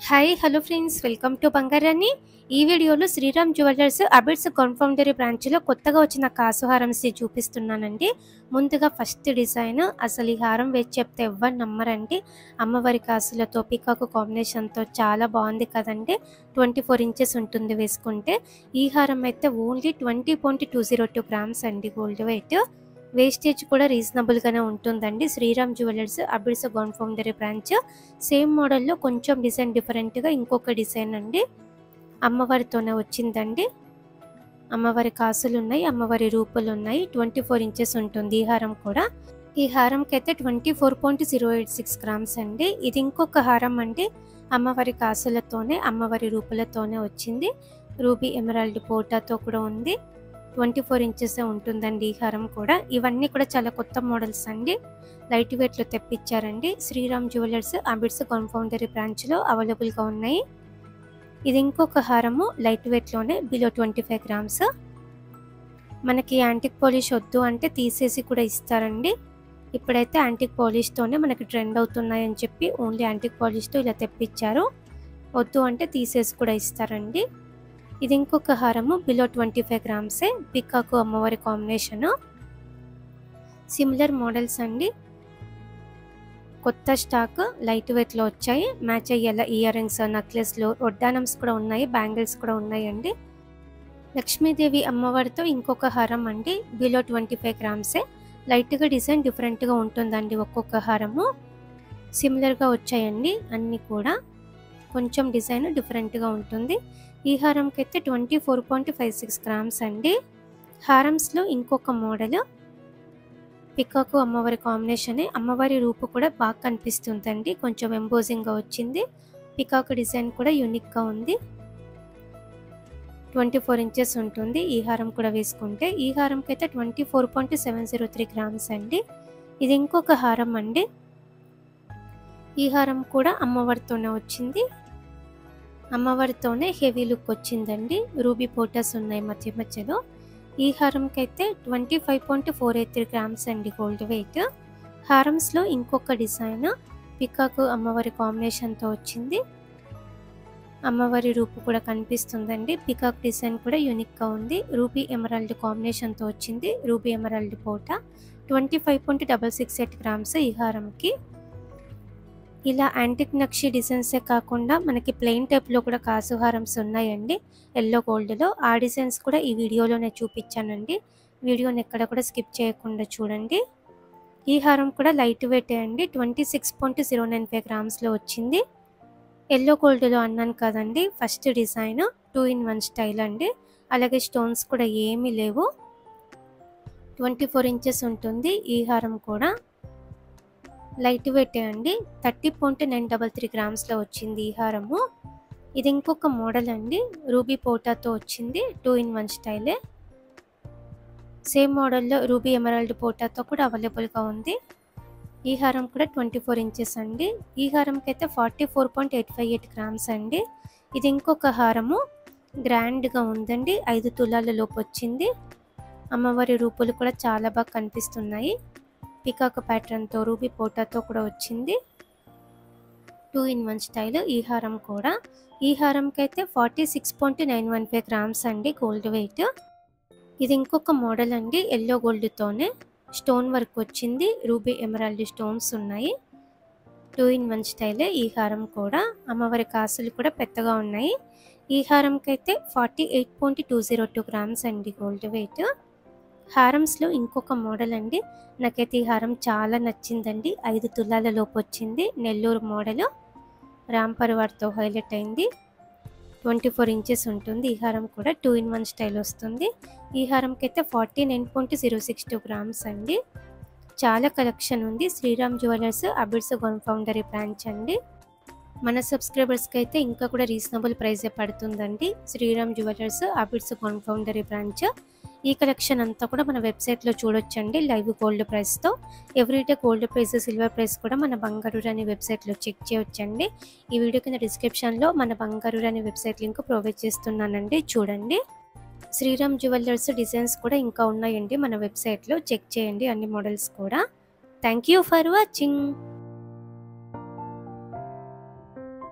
Hi hello friends, welcome to బంగారాన్ని. ఈ వీడియోలో శ్రీరామ్ జ్యువెలర్స్ అబిడ్స్ కన్ఫౌండరీ బ్రాంచ్లో కొత్తగా వచ్చిన కాసు హారమ్స్ చూపిస్తున్నానండి. ముందుగా ఫస్ట్ డిజైన్, అసలు ఈ హారం వేసి చెప్తే ఎవ్వరు నమ్మరండి. అమ్మవారి కాసులతో పికాకు కాంబినేషన్తో చాలా బాగుంది కదండి. 24 ఇంచెస్ ఉంటుంది వేసుకుంటే. ఈ హారం అయితే ఓన్లీ 20.202 గ్రామ్స్ అండి గోల్డ్ వెయిట్. వేస్టేజ్ కూడా రీజనబుల్గానే ఉంటుందండి. Sriram jewellers Abids Gunfoundry branch. Same మోడల్లో కొంచెం డిజైన్ డిఫరెంట్గా ఇంకొక డిజైన్ అండి. అమ్మవారితోనే వచ్చిందండి. అమ్మవారి కాసులు ఉన్నాయి, అమ్మవారి రూపులు ఉన్నాయి. 24 ఇంచెస్ ఉంటుంది ఈ హారం కూడా. ఈ హారంకి అయితే 24.086 గ్రామ్స్ అండి. ఇది ఇంకొక హారం అండి. అమ్మవారి కాసులతోనే అమ్మవారి రూపులతోనే వచ్చింది. రూబీ ఎమరాల్డ్ పోటాతో కూడా ఉంది. 24 ఇంచెస్ ఉంటుందండి ఈ హారం కూడా. ఇవన్నీ కూడా చాలా కొత్త మోడల్స్ అండి. లైట్ వెయిట్లో తెప్పించారండి. శ్రీరామ్ జ్యువెలర్స్ అబిడ్స్ కన్ఫౌండరీ బ్రాంచ్లో అవైలబుల్గా ఉన్నాయి. ఇది ఇంకొక హారము లైట్ వెయిట్లోనే, బిలో 25 గ్రామ్స్. మనకి యాంటిక్ పాలిష్ వద్దు అంటే తీసేసి కూడా ఇస్తారండి. ఇప్పుడైతే యాంటిక్ పాలిష్తోనే మనకి ట్రెండ్ అవుతున్నాయని చెప్పి ఓన్లీ యాంటిక్ పాలిష్తో ఇలా తెప్పించారు. వద్దు అంటే తీసేసి కూడా ఇస్తారండి. ఇది ఇంకొక హారము బిలో 25 గ్రామ్సే, పికాకు అమ్మవారి కాంబినేషను. సిమిలర్ మోడల్స్ అండి. కొత్త స్టాక్ లైట్ వెయిట్లో వచ్చాయి. మ్యాచ్ అయ్యేలా ఇయర్ రింగ్స్, నెక్లెస్లు, వడ్డానమ్స్ కూడా ఉన్నాయి, బ్యాంగిల్స్ కూడా ఉన్నాయండి. లక్ష్మీదేవి అమ్మవారితో ఇంకొక హారం అండి, బిలో 25 గ్రామ్సే. లైట్గా డిజైన్ డిఫరెంట్గా ఉంటుందండి ఒక్కొక్క హారము. సిమిలర్గా వచ్చాయండి అన్నీ కూడా. కొంచెం డిజైన్ డిఫరెంట్గా ఉంటుంది. ఈ హారంకి అయితే 24.56 గ్రామ్స్ అండి. హారమ్స్లో ఇంకొక మోడల్ పికాకు అమ్మవారి కాంబినేషనే. అమ్మవారి రూపు కూడా బాగా కనిపిస్తుందండి. కొంచెం ఎంబోజింగ్గా వచ్చింది. పికాకు డిజైన్ కూడా యూనిక్గా ఉంది. 24 ఇంచెస్ ఉంటుంది ఈ హారం కూడా వేసుకుంటే. ఈ హారంకి అయితే 24.703 గ్రామ్స్ అండి. ఇది ఇంకొక హారం అండి. ఈ హారం కూడా అమ్మవారితోనే వచ్చింది. అమ్మవారితోనే హెవీ లుక్ వచ్చిందండి. రూబీ పోటాస్ ఉన్నాయి మధ్య మధ్యలో. ఈ హారంకి అయితే 25.483 గ్రామ్స్ అండి గోల్డ్ వెయిట్. హారమ్స్లో ఇంకొక డిజైన్ పికాకు అమ్మవారి కాంబినేషన్తో వచ్చింది. అమ్మవారి రూపు కూడా కనిపిస్తుందండి. పికాక్ డిజైన్ కూడా యూనిక్గా ఉంది. రూబీ ఎమరాల్డ్ కాంబినేషన్తో వచ్చింది. రూబీ ఎమరాల్డ్ పోటా. 25.668 గ్రామ్స్ ఈ హారంకి. ఇలా యాంటిక్ నక్షి డిజైన్సే కాకుండా మనకి ప్లెయిన్ టైప్లో కూడా కాసు హారమ్స్ ఉన్నాయండి ఎల్లో గోల్డ్లో. ఆ డిజైన్స్ కూడా ఈ వీడియోలోనే చూపించానండి. వీడియోని ఎక్కడ కూడా స్కిప్ చేయకుండా చూడండి. ఈ హారం కూడా లైట్ వెయిట్ అండి. 26.095 గ్రామ్స్లో వచ్చింది. ఎల్లో గోల్డ్లో అన్నాను కదండి. ఫస్ట్ డిజైన్ 2-in-1 స్టైల్ అండి. అలాగే స్టోన్స్ కూడా ఏమీ లేవు. 24 ఇంచెస్ ఉంటుంది ఈ హారం కూడా. లైట్ వెయిట్ అండి. 30.933 గ్రామ్స్లో వచ్చింది ఈ హారము. ఇది ఇంకొక మోడల్ అండి. రూబీ పోటాతో వచ్చింది. 2-in-1 స్టైలే. సేమ్ మోడల్లో రూబీ ఎమరాల్డ్ పోటాతో కూడా అవైలబుల్గా ఉంది. ఈ హారం కూడా 24 ఇంచెస్ అండి. ఈ హారంకి అయితే 44.858 గ్రామ్స్ అండి. ఇది ఇంకొక హారము. గ్రాండ్గా ఉందండి. 5 తులాల లోపు వచ్చింది. అమ్మవారి రూపులు కూడా చాలా బాగా కనిపిస్తున్నాయి. పికాక్ ప్యాటర్న్తో రూబీ పోటాతో కూడా వచ్చింది. 2-in-1 స్టైల్ ఈ హారం కూడా. ఈ హారంకి అయితే 46.915 గ్రామ్స్ అండి గోల్డ్ వెయిట్. ఇది ఇంకొక మోడల్ అండి. ఎల్లో గోల్డ్తోనే స్టోన్ వర్క్ వచ్చింది. రూబీ ఎమరాల్డ్ స్టోన్స్ ఉన్నాయి. 2-in-1 స్టైలే ఈ హారం కూడా. అమ్మవారి కాసులు కూడా పెద్దగా ఉన్నాయి. ఈ హారంకి అయితే 48.202 గ్రామ్స్ అండి గోల్డ్ వెయిట్. హారమ్స్లో ఇంకొక మోడల్ అండి. నాకైతే ఈ హారం చాలా నచ్చిందండి. 5 తులాల లోపు వచ్చింది. నెల్లూరు మోడల్. రామ్ పరివార్తో హైలైట్ అయింది. 24 ఇంచెస్ ఉంటుంది ఈ హారం కూడా. 2-in-1 స్టైల్ వస్తుంది. ఈ హారంకి అయితే 49.062 గ్రామ్స్ అండి. చాలా కలెక్షన్ ఉంది. శ్రీరామ్ జ్యువెలర్స్ అబిడ్స్ కన్ఫౌండరీ బ్రాంచ్ అండి. మన సబ్స్క్రైబర్స్కి అయితే ఇంకా కూడా రీజనబుల్ ప్రైజే పడుతుందండి. Sriram jewellers Abids Gunfoundry branch. ఈ కలెక్షన్ అంతా కూడా మన వెబ్సైట్లో చూడొచ్చండి లైవ్ గోల్డ్ ప్రైస్తో. Everyday gold price, silver price కూడా మన బంగారు అనే వెబ్సైట్లో చెక్ చేయొచ్చండి. ఈ వీడియో కింద డిస్క్రిప్షన్లో మన బంగారు అనే వెబ్సైట్ లింక్ ప్రొవైడ్ చేస్తున్నానండి, చూడండి. శ్రీరామ్ జ్యువెలర్స్ డిజైన్స్ కూడా ఇంకా ఉన్నాయండి మన వెబ్సైట్లో, చెక్ చేయండి అన్ని మోడల్స్ కూడా. Thank you for watching.